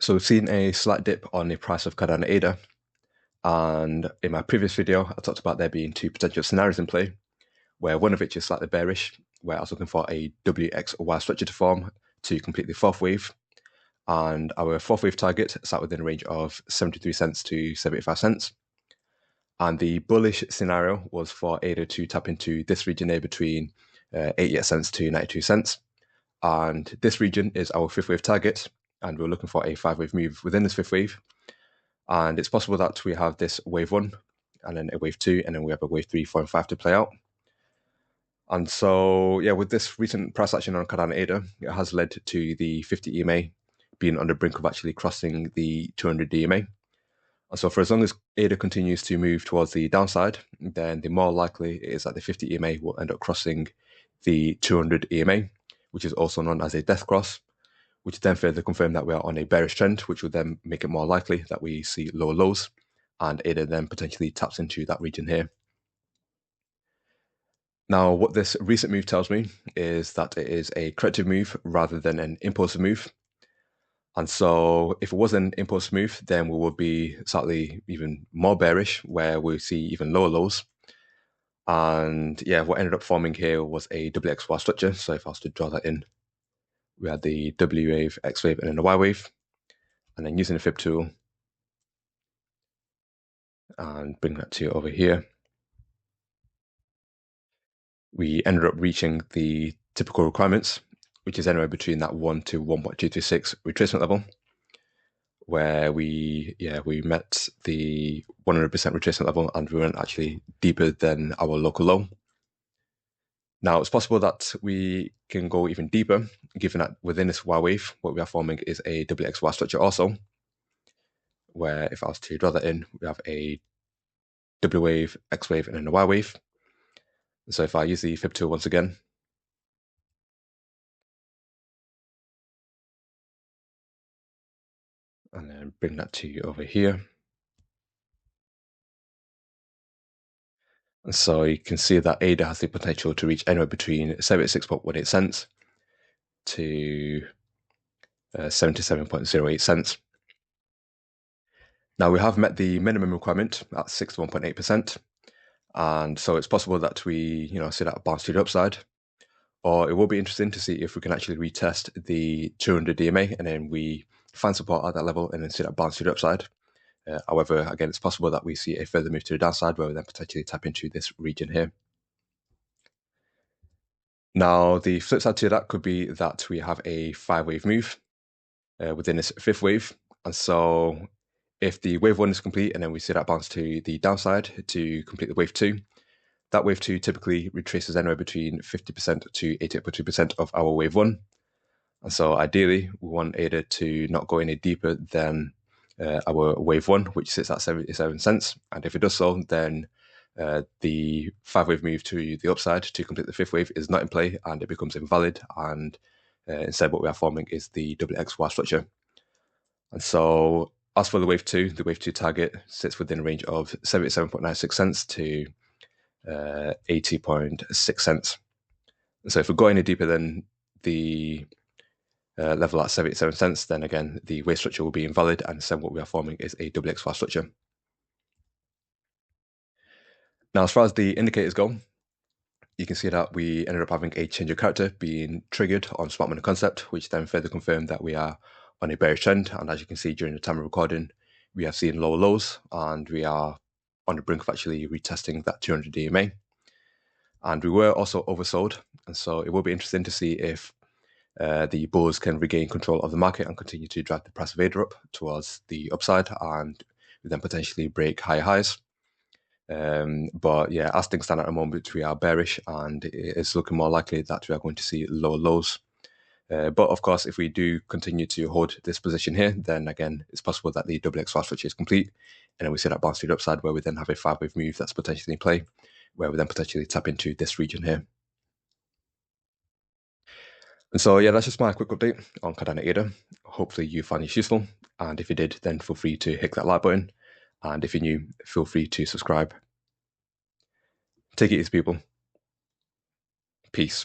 So we've seen a slight dip on the price of Cardano ADA, and in my previous video, I talked about there being two potential scenarios in play, where one of which is slightly bearish, where I was looking for a WXY structure to form to complete the fourth wave, and our fourth wave target sat within a range of 73 cents to 75 cents. And the bullish scenario was for ADA to tap into this region here between 88 cents to 92 cents. And this region is our fifth wave target, and we're looking for a 5-wave move within this fifth wave. And it's possible that we have this wave 1, and then a wave 2, and then we have a wave 3, 4, and 5 to play out. And so, yeah, with this recent price action on Cardano ADA, it has led to the 50 EMA being on the brink of actually crossing the 200 EMA. And so for as long as ADA continues to move towards the downside, then the more likely it is that the 50 EMA will end up crossing the 200 EMA, which is also known as a death cross, which then further confirm that we are on a bearish trend, which would then make it more likely that we see lower lows, and ADA then potentially taps into that region here. Now, what this recent move tells me is that it is a corrective move rather than an impulsive move. And so if it was an impulsive move, then we would be slightly even more bearish, where we see even lower lows. And yeah, what ended up forming here was a WXY structure. So if I was to draw that in, we had the W wave, X wave, and then the Y wave. And then using the Fib tool and bring that to over here, we ended up reaching the typical requirements, which is anywhere between that 1 to 1.226 retracement level, where we met the 100% retracement level, and we went actually deeper than our local low. Now, it's possible that we can go even deeper, given that within this Y wave, what we are forming is a WXY structure also, where if I was to draw that in, we have a W wave, X wave, and then a Y wave. So if I use the Fib tool once again, and then bring that to over here. And so you can see that ADA has the potential to reach anywhere between 76.18 cents to 77.08 cents. Now we have met the minimum requirement at 61.8%, and so it's possible that we see that bounce to the upside, or it will be interesting to see if we can actually retest the 200 DMA and then we find support at that level and then see that bounce to the upside. However, again, it's possible that we see a further move to the downside where we then potentially tap into this region here. Now, the flip side to that could be that we have a 5-wave move within this fifth wave. And so if the wave 1 is complete and then we see that bounce to the downside to complete the wave 2, that wave 2 typically retraces anywhere between 50% to 88.2% of our wave 1. And so ideally, we want ADA to not go any deeper than our wave 1, which sits at 77 cents. And if it does so, then the 5-wave move to the upside to complete the fifth wave is not in play and it becomes invalid. And instead, what we are forming is the WXY structure. And so as for the wave 2 target sits within a range of 77.96 cents to 80.6 cents. And so if we go any deeper than the level at 77 cents, then again, the wave structure will be invalid, and instead what we are forming is a WXY structure. Now, as far as the indicators go, you can see that we ended up having a change of character being triggered on Smart Money Concept, which then further confirmed that we are on a bearish trend. And as you can see during the time of recording, we have seen lower lows, and we are on the brink of actually retesting that 200 DMA. And we were also oversold, and so it will be interesting to see if the bulls can regain control of the market and continue to drive the price of ADA up towards the upside, and then potentially break higher highs. But yeah, as things stand at the moment, we are bearish, and it's looking more likely that we are going to see lower lows. But of course, if we do continue to hold this position here, then again, it's possible that the WXY structure is complete, and then we see that bounce to the upside where we then have a 5-wave move that's potentially in play, where we then potentially tap into this region here. And so yeah, that's just my quick update on Cardano ADA. Hopefully you found this useful, and if you did, then feel free to hit that like button, and if you're new, feel free to subscribe. Take it easy, people. Peace.